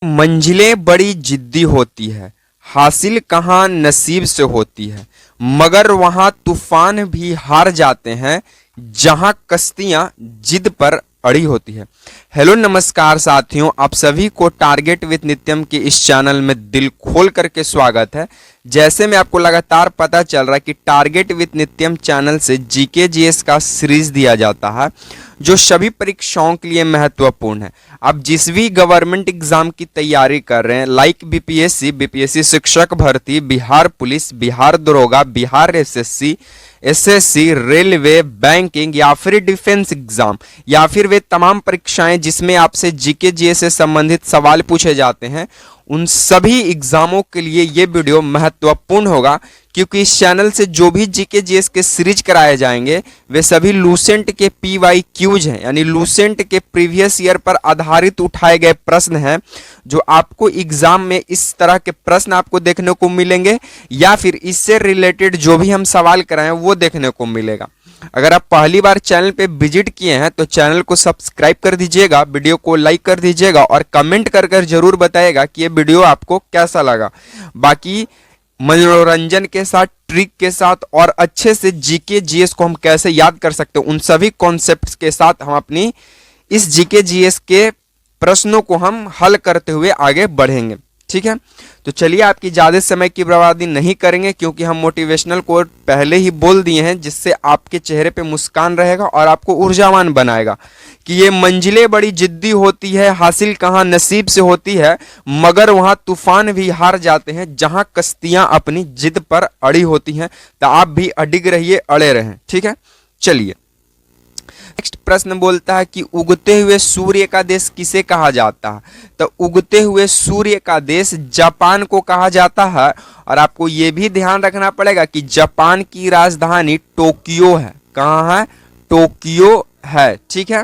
मंजिलें बड़ी जिद्दी होती है, हासिल कहाँ नसीब से होती है, मगर वहां तूफान भी हार जाते हैं जहां कश्तियां जिद पर अड़ी होती है। हेलो नमस्कार साथियों, आप सभी को टारगेट विद नित्यम के इस चैनल में दिल खोल करके स्वागत है। जैसे में आपको लगातार पता चल रहा है कि टारगेट विद नित्यम चैनल से जीके जीएस का सीरीज दिया जाता है जो सभी परीक्षाओं के लिए महत्वपूर्ण है। आप जिस भी गवर्नमेंट एग्जाम की तैयारी कर रहे हैं, लाइक बीपीएससी शिक्षक भर्ती, बिहार पुलिस, बिहार दरोगा, बिहार एसएससी, रेलवे, बैंकिंग या फिर डिफेंस एग्जाम या फिर वे तमाम परीक्षाएं जिसमें आपसे जीके जीएस से संबंधित सवाल पूछे जाते हैं, उन सभी एग्जामों के लिए ये वीडियो महत्वपूर्ण होगा, क्योंकि इस चैनल से जो भी जीके जीएस के सीरीज कराए जाएंगे वे सभी लूसेंट के PYQs हैं, यानी लूसेंट के प्रीवियस ईयर पर आधारित उठाए गए प्रश्न हैं जो आपको एग्जाम में इस तरह के प्रश्न आपको देखने को मिलेंगे या फिर इससे रिलेटेड जो भी हम सवाल कराएं वो देखने को मिलेगा। अगर आप पहली बार चैनल पे विजिट किए हैं तो चैनल को सब्सक्राइब कर दीजिएगा, वीडियो को लाइक कर दीजिएगा और कमेंट कर जरूर बताइएगा कि ये वीडियो आपको कैसा लगा। बाकी मनोरंजन के साथ, ट्रिक के साथ और अच्छे से जीके जीएस को हम कैसे याद कर सकते हैं, उन सभी कॉन्सेप्ट्स के साथ हम अपनी इस जीके जीएस के प्रश्नों को हम हल करते हुए आगे बढ़ेंगे। ठीक है, तो चलिए आपकी ज़्यादा समय की बर्बादी नहीं करेंगे, क्योंकि हम मोटिवेशनल कोट पहले ही बोल दिए हैं जिससे आपके चेहरे पे मुस्कान रहेगा और आपको ऊर्जावान बनाएगा कि ये मंजिलें बड़ी जिद्दी होती है, हासिल कहाँ नसीब से होती है, मगर वहाँ तूफान भी हार जाते हैं जहाँ कश्तियाँ अपनी जिद पर अड़ी होती हैं। तो आप भी अडिग रहिए, अड़े रहें। ठीक है, चलिए नेक्स्ट प्रश्न बोलता है कि उगते हुए सूर्य का देश किसे कहा जाता है। तो उगते हुए सूर्य का देश जापान को कहा जाता है। और आपको यह भी ध्यान रखना पड़ेगा कि जापान की राजधानी टोक्यो है। कहाँ है? टोक्यो है। ठीक है,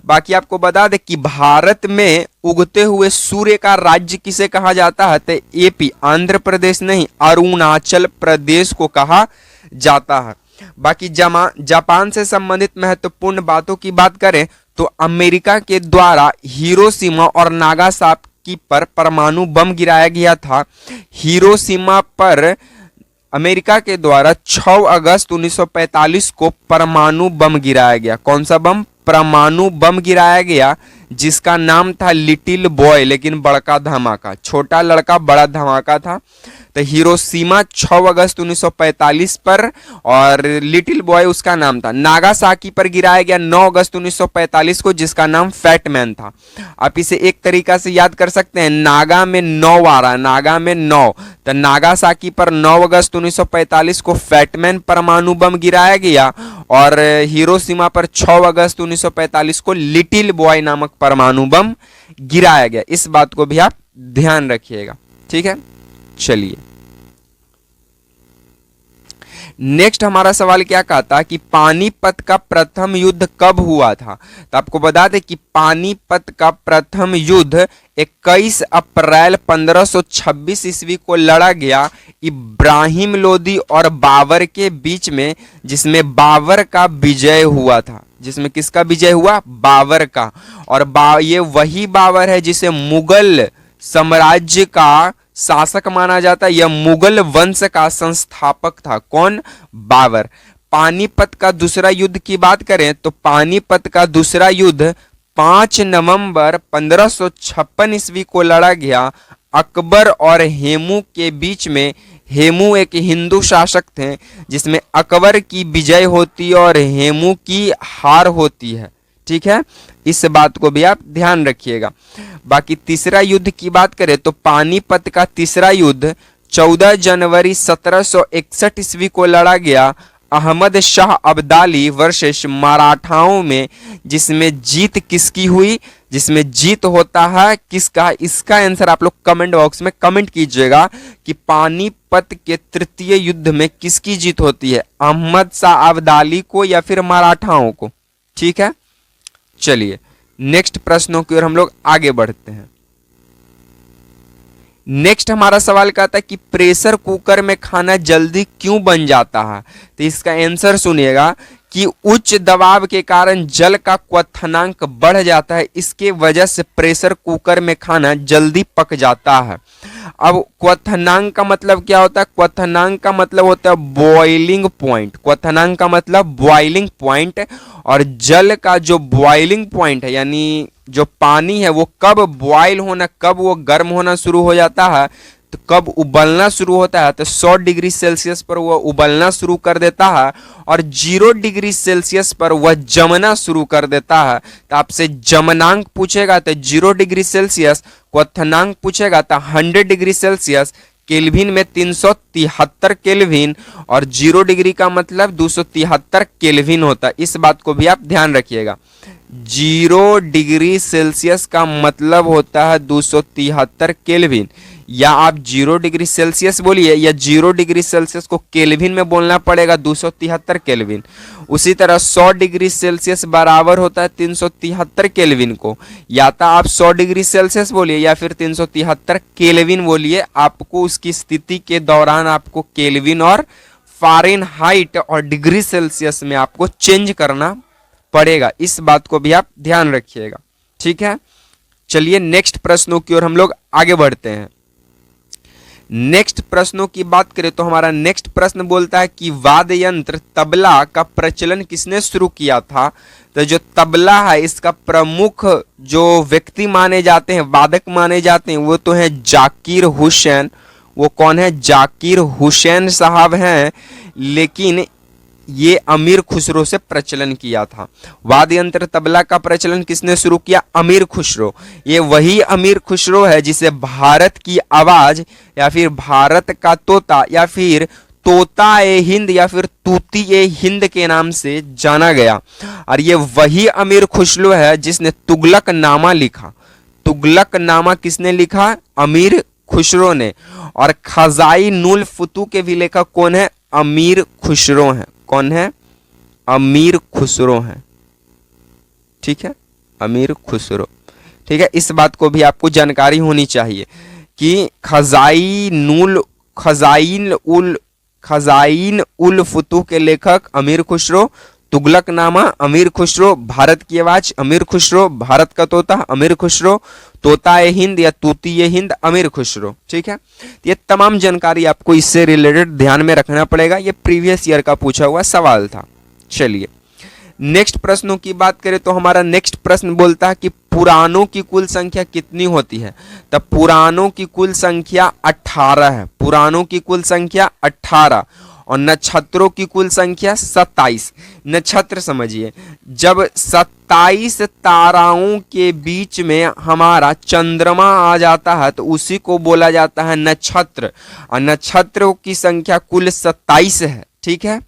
बाकी आपको बता दें कि भारत में उगते हुए सूर्य का राज्य किसे कहा जाता है। तो एपी, आंध्र प्रदेश नहीं, अरुणाचल प्रदेश को कहा जाता है। बाकी जापान से संबंधित महत्वपूर्ण बातों की बात करें तो अमेरिका के द्वारा हिरोशिमा और नागासाकी पर परमाणु बम गिराया गया था। हिरोशिमा पर अमेरिका के द्वारा 6 अगस्त 1945 को परमाणु बम गिराया गया। कौन सा बम? परमाणु बम गिराया गया, जिसका नाम था लिटिल बॉय, लेकिन बड़का धमाका। छोटा लड़का बड़ा धमाका था। तो हिरोशिमा 6 अगस्त 1945 पर और लिटिल बॉय उसका नाम था। नागासाकी पर गिराया गया 9 अगस्त 1945 को, जिसका नाम फैटमैन था। आप इसे एक तरीका से याद कर सकते हैं, नागा में 9 आ रहा है, नागा में 9। तो नागासाकी पर 9 अगस्त 1945 को फैटमैन परमाणु बम गिराया गया और हिरोशिमा पर 6 अगस्त 1945 को लिटिल बॉय नामक परमाणु बम गिराया गया। इस बात को भी आप ध्यान रखिएगा। ठीक है, चलिए नेक्स्ट हमारा सवाल क्या कहता है कि पानीपत का प्रथम युद्ध कब हुआ था। तो आपको बता दें कि पानीपत का प्रथम युद्ध 21 अप्रैल 1526 ईस्वी को लड़ा गया इब्राहिम लोदी और बाबर के बीच में, जिसमें बाबर का विजय हुआ था। जिसमें किसका विजय हुआ? बाबर का। और ये वही बाबर है जिसे मुगल साम्राज्य का शासक माना जाता है। यह मुगल वंश का संस्थापक था। कौन? बाबर। पानीपत का दूसरा युद्ध की बात करें तो पानीपत का दूसरा युद्ध 5 नवंबर 1556 ईस्वी को लड़ा गया अकबर और हेमू के बीच में। हेमू एक हिंदू शासक थे, जिसमें अकबर की विजय होती है और हेमू की हार होती है। ठीक है, इस बात को भी आप ध्यान रखिएगा। बाकी तीसरा युद्ध की बात करें तो पानीपत का तीसरा युद्ध 14 जनवरी 1761 ईस्वी को लड़ा गया अहमद शाह अब्दाली वर्सेस मराठाओं में, जिसमें जीत किसकी हुई? जिसमें जीत होता है किसका? इसका आंसर आप लोग कमेंट बॉक्स में कमेंट कीजिएगा कि पानीपत के तृतीय युद्ध में किसकी जीत होती है, अहमद शाह अब्दाली को या फिर मराठाओं को। ठीक है, चलिए नेक्स्ट प्रश्नों की ओर हम लोग आगे बढ़ते हैं। नेक्स्ट हमारा सवाल कहता है कि प्रेशर कुकर में खाना जल्दी क्यों बन जाता है। तो इसका आंसर सुनिएगा कि उच्च दबाव के कारण जल का क्वथनांक बढ़ जाता है, इसके वजह से प्रेशर कुकर में खाना जल्दी पक जाता है। अब क्वथनांक का मतलब क्या होता है? क्वथनांक का मतलब होता है बॉइलिंग पॉइंट। क्वथनांक का मतलब बॉइलिंग पॉइंट, और जल का जो बॉइलिंग पॉइंट है यानी जो पानी है वो कब बॉइल होना, कब वो गर्म होना शुरू हो जाता है, तो कब उबलना शुरू होता है, तो 100 डिग्री सेल्सियस पर वह उबलना शुरू कर देता है और 0 डिग्री सेल्सियस पर वह जमना शुरू कर देता है। तो आपसे जमनांक पूछेगा तो 0 डिग्री सेल्सियस, क्वथनांक पूछेगा तो 100 डिग्री सेल्सियस, केल्विन में 373 केल्विन, और 0 डिग्री का मतलब 273 केल्विन होता है। इस बात को भी आप ध्यान रखिएगा। 0 डिग्री सेल्सियस का मतलब होता है 273 केल्विन, या आप 0 डिग्री सेल्सियस बोलिए या 0 डिग्री सेल्सियस को केल्विन में बोलना पड़ेगा 273 केल्विन। उसी तरह 100 डिग्री सेल्सियस बराबर होता है 373 केल्विन को, या तो आप 100 डिग्री सेल्सियस बोलिए या फिर 373 केल्विन बोलिए। आपको उसकी स्थिति के दौरान आपको केल्विन और फ़ारेनहाइट और डिग्री सेल्सियस में आपको चेंज करना पड़ेगा। इस बात को भी आप ध्यान रखिएगा, ठीक है। चलिए नेक्स्ट प्रश्नों की ओर हम लोग आगे बढ़ते हैं। नेक्स्ट प्रश्नों की बात करें तो हमारा नेक्स्ट प्रश्न बोलता है कि वाद्य यंत्र तबला का प्रचलन किसने शुरू किया था? तो जो तबला है इसका प्रमुख जो व्यक्ति माने जाते हैं, वादक माने जाते हैं, वो तो है जाकिर हुसैन। वो कौन है? जाकिर हुसैन साहब हैं, लेकिन ये अमीर खुसरो से प्रचलन किया था। वाद्य यंत्र तबला का प्रचलन किसने शुरू किया? अमीर खुसरो। ये वही अमीर खुसरो है जिसे भारत की आवाज या फिर भारत का तोता या फिर तोता ए हिंद या फिर तूती ए हिंद के नाम से जाना गया। और ये वही अमीर खुसरो है जिसने तुगलकनामा लिखा। तुगलकनामा किसने लिखा? अमीर खुसरो ने। और खजाई नुल फुतू के भी लेखक कौन है? अमीर खुसरो हैं। कौन है? अमीर खुसरो हैं, ठीक है, अमीर खुसरो, ठीक है। इस बात को भी आपको जानकारी होनी चाहिए कि खजाइन उल फुतू के लेखक अमीर खुसरो, तुगलकनामा अमीर खुसरो, भारत की आवाज अमीर खुसरो, भारत का तोता अमीर खुसरो, तोता ए हिंद या तूती ए हिंद अमीर खुसरो, ठीक है। ये तमाम जानकारी आपको इससे रिलेटेड ध्यान में रखना पड़ेगा। ये प्रीवियस ईयर का पूछा हुआ सवाल था। चलिए नेक्स्ट प्रश्नों की बात करें तो हमारा नेक्स्ट प्रश्न बोलता है कि पुराणों की कुल संख्या कितनी होती है? तब पुराणों की कुल संख्या 18 है। पुराणों की कुल संख्या 18 और नक्षत्रों की कुल संख्या 27। नक्षत्र समझिए, जब 27 ताराओं के बीच में हमारा चंद्रमा आ जाता है तो उसी को बोला जाता है नक्षत्र, और नक्षत्रों की संख्या कुल 27 है, ठीक है।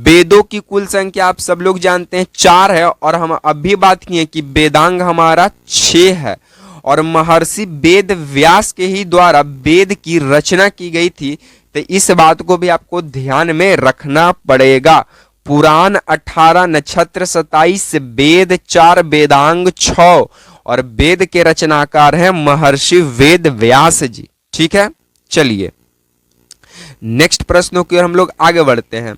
वेदों की कुल संख्या आप सब लोग जानते हैं 4 है, और हम अभी बात किए कि वेदांग हमारा 6 है, और महर्षि वेद व्यास के ही द्वारा वेद की रचना की गई थी। तो इस बात को भी आपको ध्यान में रखना पड़ेगा। पुराण 18, नक्षत्र 27, वेद 4, वेदांग 6, और वेद के रचनाकार हैं महर्षि वेद व्यास जी, ठीक है। चलिए नेक्स्ट प्रश्नों की ओर हम लोग आगे बढ़ते हैं।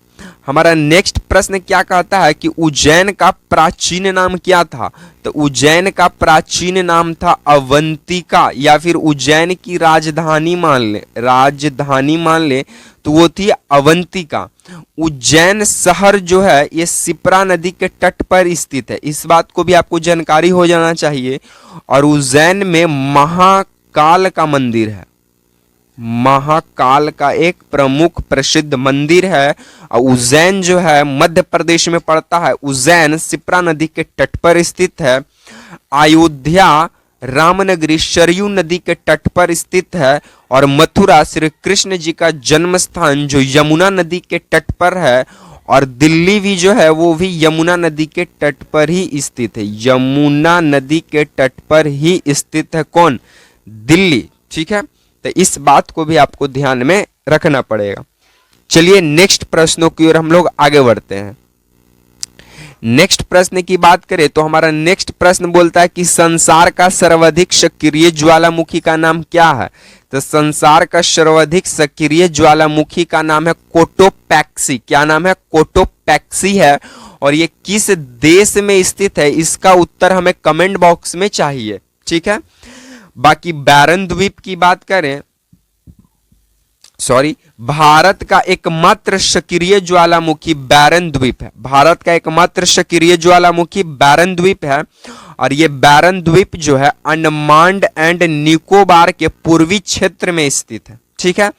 हमारा नेक्स्ट प्रश्न क्या कहता है कि उज्जैन का प्राचीन नाम क्या था? तो उज्जैन का प्राचीन नाम था अवंतिका, या फिर उज्जैन की राजधानी मान ले तो वो थी अवंतिका। उज्जैन शहर जो है ये शिप्रा नदी के तट पर स्थित है। इस बात को भी आपको जानकारी हो जाना चाहिए। और उज्जैन में महाकाल का मंदिर है। महाकाल का एक प्रमुख प्रसिद्ध मंदिर है। और उज्जैन जो है मध्य प्रदेश में पड़ता है। उज्जैन शिप्रा नदी के तट पर स्थित है। अयोध्या रामनगरी सरयू नदी के तट पर स्थित है। और मथुरा श्री कृष्ण जी का जन्म स्थान जो यमुना नदी के तट पर है। और दिल्ली भी जो है वो भी यमुना नदी के तट पर ही स्थित है। यमुना नदी के तट पर ही स्थित है कौन? दिल्ली, ठीक है। तो इस बात को भी आपको ध्यान में रखना पड़ेगा। चलिए नेक्स्ट प्रश्नों की ओर हम लोग आगे बढ़ते हैं। नेक्स्ट प्रश्न की बात करें तो हमारा नेक्स्ट प्रश्न बोलता है कि संसार का सर्वाधिक सक्रिय ज्वालामुखी का नाम क्या है? तो संसार का सर्वाधिक सक्रिय ज्वालामुखी का नाम है कोटो कोटोपैक्सी, क्या नाम है? कोटोपैक्सी है। और ये किस देश में स्थित है, इसका उत्तर हमें कमेंट बॉक्स में चाहिए, ठीक है। बाकी बैरन द्वीप की बात करें, सॉरी, भारत का एकमात्र सक्रिय ज्वालामुखी बैरन द्वीप है। भारत का एकमात्र सक्रिय ज्वालामुखी बैरन द्वीप है। और ये बैरन द्वीप जो है अंडमान एंड निकोबार के पूर्वी क्षेत्र में स्थित है, ठीक है।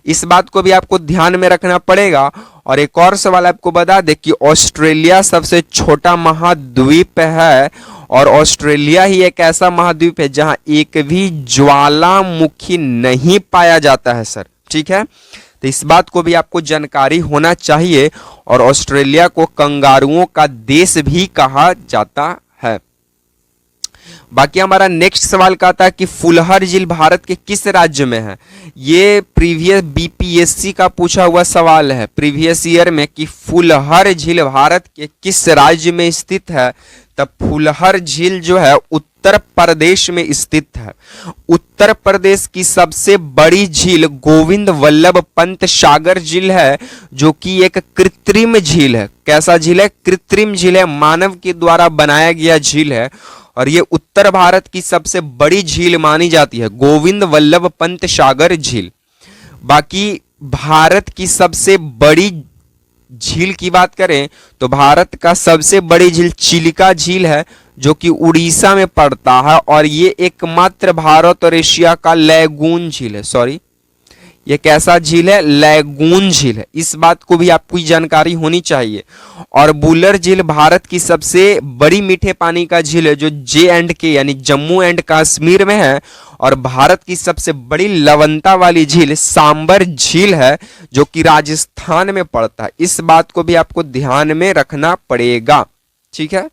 इस बात को भी आपको ध्यान में रखना पड़ेगा। और एक और सवाल आपको बता दे कि ऑस्ट्रेलिया सबसे छोटा महाद्वीप है, और ऑस्ट्रेलिया ही एक ऐसा महाद्वीप है जहां एक भी ज्वालामुखी नहीं पाया जाता है सर, ठीक है। तो इस बात को भी आपको जानकारी होना चाहिए। और ऑस्ट्रेलिया को कंगारुओं का देश भी कहा जाता है। बाकी हमारा नेक्स्ट सवाल का था कि फुलहर झील भारत के किस राज्य में है। ये प्रीवियस बीपीएससी का पूछा हुआ सवाल है प्रीवियस ईयर में कि फुलहर झील भारत के किस राज्य में स्थित है। तब फुलहर झील जो है उत्तर प्रदेश में स्थित है। उत्तर प्रदेश की सबसे बड़ी झील गोविंद वल्लभ पंत सागर झील है, जो कि एक कृत्रिम झील है। कैसा झील है? कृत्रिम झील है, मानव के द्वारा बनाया गया झील है। और ये उत्तर भारत की सबसे बड़ी झील मानी जाती है, गोविंद वल्लभ पंत सागर झील। बाकी भारत की सबसे बड़ी झील की बात करें तो भारत का सबसे बड़ी झील चिलिका झील है, जो कि उड़ीसा में पड़ता है। और ये एकमात्र भारत और एशिया का लैगून झील है। सॉरी, ये कैसा झील है? लैगून झील है। इस बात को भी आपको जानकारी होनी चाहिए। और बुलर झील भारत की सबसे बड़ी मीठे पानी का झील है, जो J&K यानी जम्मू एंड कश्मीर में है। और भारत की सबसे बड़ी लवणता वाली झील सांबर झील है, जो कि राजस्थान में पड़ता है। इस बात को भी आपको ध्यान में रखना पड़ेगा, ठीक है।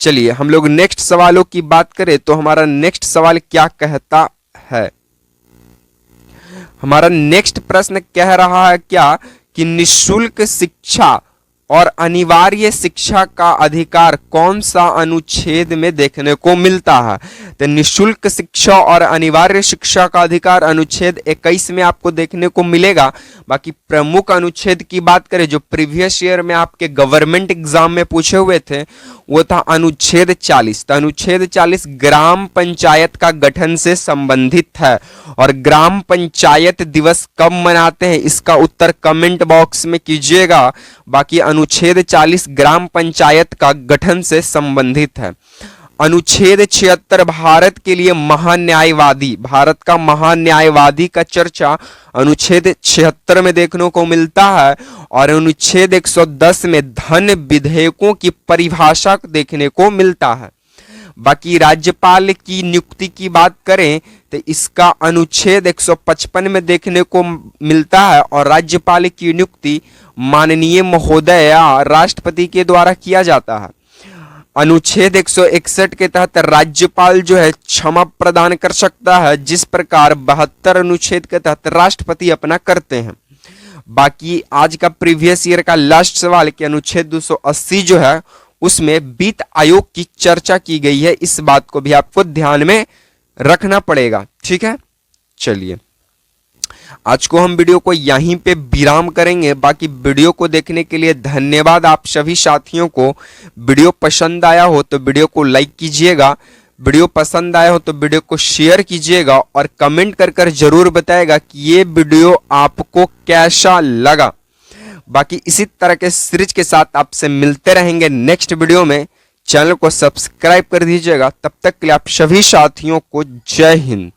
चलिए हम लोग नेक्स्ट सवालों की बात करें तो हमारा नेक्स्ट सवाल क्या कहता है। हमारा नेक्स्ट प्रश्न कह रहा है क्या कि निःशुल्क शिक्षा और अनिवार्य शिक्षा का अधिकार कौन सा अनुच्छेद में देखने को मिलता है। तो निःशुल्क शिक्षा और अनिवार्य शिक्षा का अधिकार अनुच्छेद 21 में आपको देखने को मिलेगा। बाकी प्रमुख अनुच्छेद की बात करें जो प्रीवियस ईयर में आपके गवर्नमेंट एग्जाम में पूछे हुए थे, वो था अनुच्छेद 40। तो अनुच्छेद 40 ग्राम पंचायत का गठन से संबंधित है। और ग्राम पंचायत दिवस कब मनाते हैं, इसका उत्तर कमेंट बॉक्स में कीजिएगा। बाकी अनुच्छेद 40 ग्राम पंचायत का गठन से संबंधित है। अनुच्छेद 76 भारत के लिए महान्यायवादी, भारत का महान्यायवादी का चर्चा अनुच्छेद 76 में देखने को मिलता है। और अनुच्छेद 110 में धन विधेयकों की परिभाषा देखने को मिलता है। बाकी राज्यपाल की नियुक्ति की बात करें तो इसका अनुच्छेद 155 में देखने को मिलता है। और राज्यपाल की नियुक्ति माननीय महोदय या राष्ट्रपति के द्वारा किया जाता है। अनुच्छेद 161 के तहत राज्यपाल जो है क्षमा प्रदान कर सकता है, जिस प्रकार 72 अनुच्छेद के तहत राष्ट्रपति अपना करते हैं। बाकी आज का प्रीवियस ईयर का लास्ट सवाल कि अनुच्छेद 280 जो है उसमें वित्त आयोग की चर्चा की गई है। इस बात को भी आपको ध्यान में रखना पड़ेगा, ठीक है। चलिए आज को हम वीडियो को यहीं पे विराम करेंगे। बाकी वीडियो को देखने के लिए धन्यवाद आप सभी साथियों को। वीडियो पसंद आया हो तो वीडियो को लाइक कीजिएगा, वीडियो पसंद आया हो तो वीडियो को शेयर कीजिएगा और कमेंट कर जरूर बताएगा कि ये वीडियो आपको कैसा लगा। बाकी इसी तरह के सीरीज के साथ आपसे मिलते रहेंगे नेक्स्ट वीडियो में। चैनल को सब्सक्राइब कर दीजिएगा। तब तक के लिए आप सभी साथियों को जय हिंद।